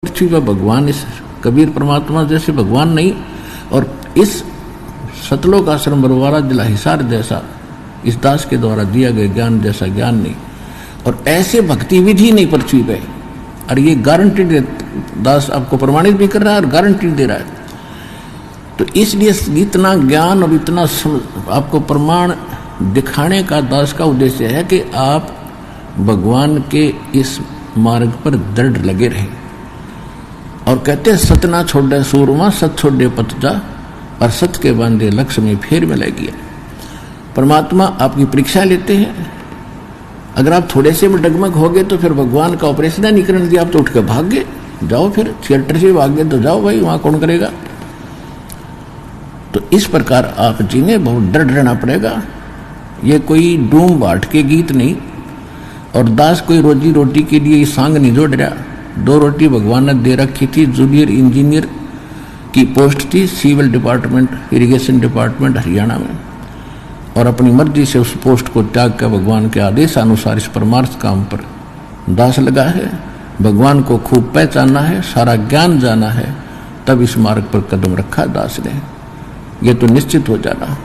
पृथ्वी पर भगवान, इस कबीर परमात्मा जैसे भगवान नहीं, और इस सतलोक आश्रम बरवाला जिला हिसार जैसा इस दास के द्वारा दिया गया ज्ञान जैसा ज्ञान नहीं, और ऐसे भक्ति विधि नहीं पृथ्वी पे। और ये गारंटी दास आपको प्रमाणित भी कर रहा है और गारंटी दे रहा है। तो इसलिए इतना ज्ञान और इतना आपको प्रमाण दिखाने का दास का उद्देश्य है कि आप भगवान के इस मार्ग पर दृढ़ लगे रहें। और कहते हैं सत ना छोड़े सूरमा, सत छोड़े पथ जा, और सत के बांधे लक्ष्य में फेर में लग गया। परमात्मा आपकी परीक्षा लेते हैं। अगर आप थोड़े से में डगमग हो गए तो फिर भगवान का ऑपरेशन नहीं करने दिया, आप तो उठ के भाग गए, जाओ फिर थिएटर से भाग गए तो जाओ भाई, वहां कौन करेगा। तो इस प्रकार आप जीने बहुत डर रहना पड़ेगा। ये कोई डूम बाट के गीत नहीं, और दास कोई रोजी रोटी के लिए सांग नहीं जोड़ रहा। 2 रोटी भगवान ने दे रखी थी। जूनियर इंजीनियर की पोस्ट थी, civil department, irrigation department Haryana में, और अपनी मर्जी से उस पोस्ट को त्याग कर भगवान के आदेश अनुसार इस परमार्थ काम पर दास लगा है। भगवान को खूब पहचाना है, सारा ज्ञान जाना है, तब इस मार्ग पर कदम रखा दास ने। ये तो निश्चित हो जाना।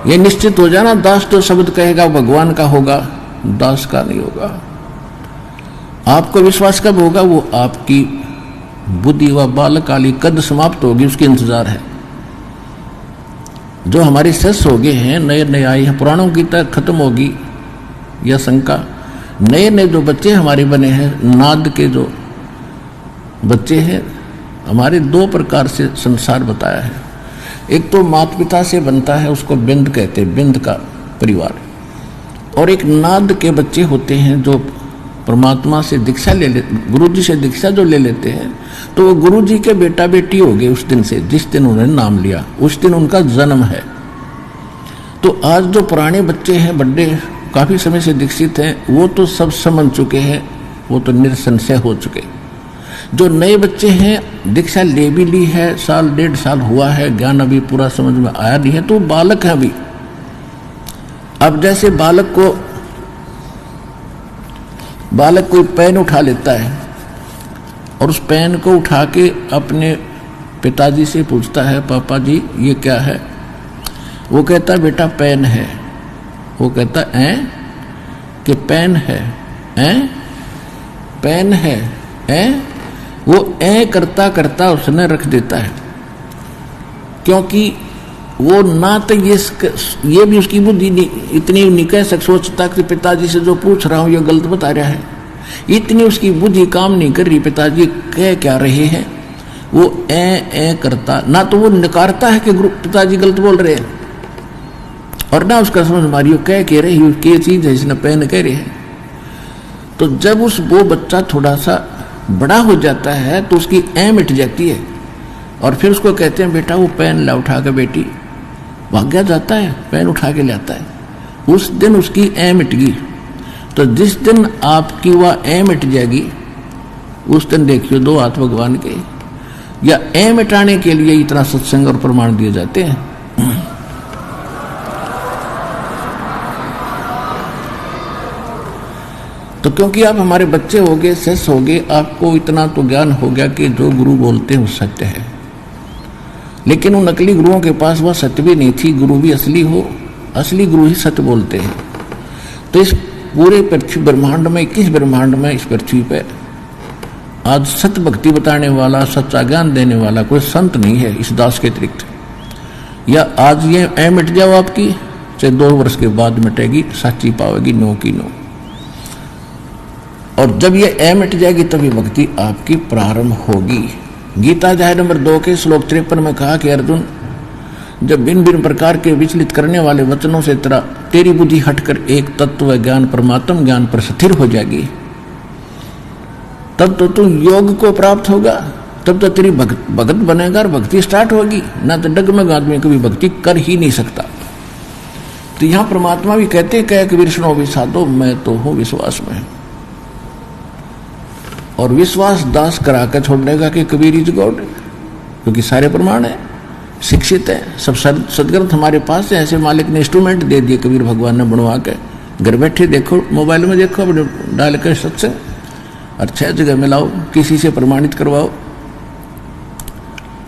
ये निश्चित हो जाना। दास तो शब्द कहेगा भगवान का होगा, दास का नहीं होगा। आपको विश्वास कब होगा? वो आपकी बुद्धि व बालकाली कद समाप्त होगी, उसकी इंतजार है। जो हमारे शेष हो गए हैं, नए नए आए हैं, पुराणों की तक खत्म होगी यह शंका। नए नए जो बच्चे हमारे बने हैं, नाद के जो बच्चे हैं हमारे, 2 प्रकार से संसार बताया है। एक तो माता पिता से बनता है, उसको बिंद कहते हैं, बिंद का परिवार। और एक नाद के बच्चे होते हैं जो परमात्मा से दीक्षा ले ले, गुरु जी से दीक्षा जो ले लेते हैं, तो वो गुरु जी के बेटा बेटी हो गए उस दिन से, जिस दिन उन्होंने नाम लिया, उस दिन उनका जन्म है। तो आज जो पुराने बच्चे हैं, बड़े काफी समय से दीक्षित हैं, वो तो सब समझ चुके हैं, वो तो निरसंशय हो चुके। जो नए बच्चे हैं, दीक्षा ले भी ली है, 1.5 साल हुआ है, ज्ञान अभी पूरा समझ में आया नहीं है, तो बालक है अभी। अब जैसे बालक कोई पेन उठा लेता है और उस पेन को उठा के अपने पिताजी से पूछता है, पापा जी ये क्या है? वो कहता है बेटा पेन है। वो कहता है कि पेन है, पेन है। वो करता करता उसने रख देता है, क्योंकि वो ना तो ये भी उसकी बुद्धि इतनी नहीं कह सोचता कि पिताजी से जो पूछ रहा हूं ये गलत बता रहा है। इतनी उसकी बुद्धि काम नहीं कर रही, पिताजी कह क्या रहे हैं। वो करता, ना तो वो नकारता है कि पिताजी गलत बोल रहे हैं, और ना उसका समझ मारियो कह के रही क्या चीज है, इसने पेन कह रहे हैं। तो जब वो बच्चा थोड़ा सा बड़ा हो जाता है तो उसकी मिट जाती है, और फिर उसको कहते हैं बेटा वो पेन ला उठा के, बेटी भाग्या जाता है, पेन उठा के लाता है। उस दिन उसकी मिट गई। तो जिस दिन आपकी वह मिट जाएगी, उस दिन देखियो 2 हाथ भगवान के। या मिटाने के लिए इतना सत्संग और प्रमाण दिए जाते हैं। तो क्योंकि आप हमारे बच्चे हो गए, शेष हो गए, आपको इतना तो ज्ञान हो गया कि जो गुरु बोलते हैं वो सत्य है। लेकिन उन नकली गुरुओं के पास वह सत्य भी नहीं थी। गुरु भी असली हो, असली गुरु ही सत्य बोलते हैं। तो इस पूरे पृथ्वी ब्रह्मांड में, 21 ब्रह्मांड में, इस पृथ्वी पे आज सत्य भक्ति बताने वाला, सच्चा ज्ञान देने वाला कोई संत नहीं है इस दास के अतिरिक्त। या आज ये मिट जाओ आपकी, चाहे 2 वर्ष के बाद मिटेगी, सच्ची पाओगी, नो की नो। और जब ये मिट जाएगी तभी भक्ति आपकी प्रारंभ होगी। गीता अध्याय नंबर 2 के श्लोक 53 में कहा कि अर्जुन, जब भिन्न भिन्न प्रकार के विचलित करने वाले वचनों से तेरी बुद्धि हटकर एक तत्व ज्ञान, परमात्म ज्ञान पर स्थिर हो जाएगी, तब तो तू योग को प्राप्त होगा, तब तो तेरी भगत बनेगा और भक्ति स्टार्ट होगी। ना तो डगमग आदमी कभी भक्ति कर ही नहीं सकता। तो यहां परमात्मा भी कहते हैं, कह कबीर सुनो भी साधो, मैं तो हूं विश्वास में। और विश्वास दास करा कर छोड़ देगा कि कबीर इज गॉड, क्योंकि सारे प्रमाण है, शिक्षित है, सब सदग्रंथ हमारे पास है। ऐसे मालिक ने इंस्ट्रूमेंट दे दिए कबीर भगवान ने बनवा के घर बैठे देखो, मोबाइल में देखो, अपने डाल कर सत्संग, और 6 जगह मिलाओ, किसी से प्रमाणित करवाओ।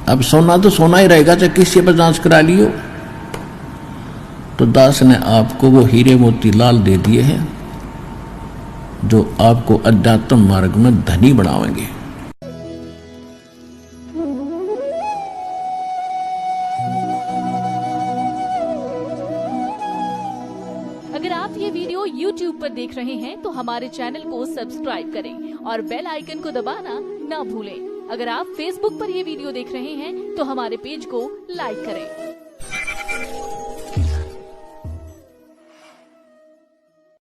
अब सोना तो सोना ही रहेगा, चाहे किसी पर जांच करा लियो। तो दास ने आपको वो हीरे मोती लाल दे दिए हैं जो आपको अध्यात्म मार्ग में धनी बनाएंगे। अगर आप ये वीडियो YouTube पर देख रहे हैं तो हमारे चैनल को सब्सक्राइब करें और बेल आइकन को दबाना ना भूलें। अगर आप Facebook पर ये वीडियो देख रहे हैं तो हमारे पेज को लाइक करें।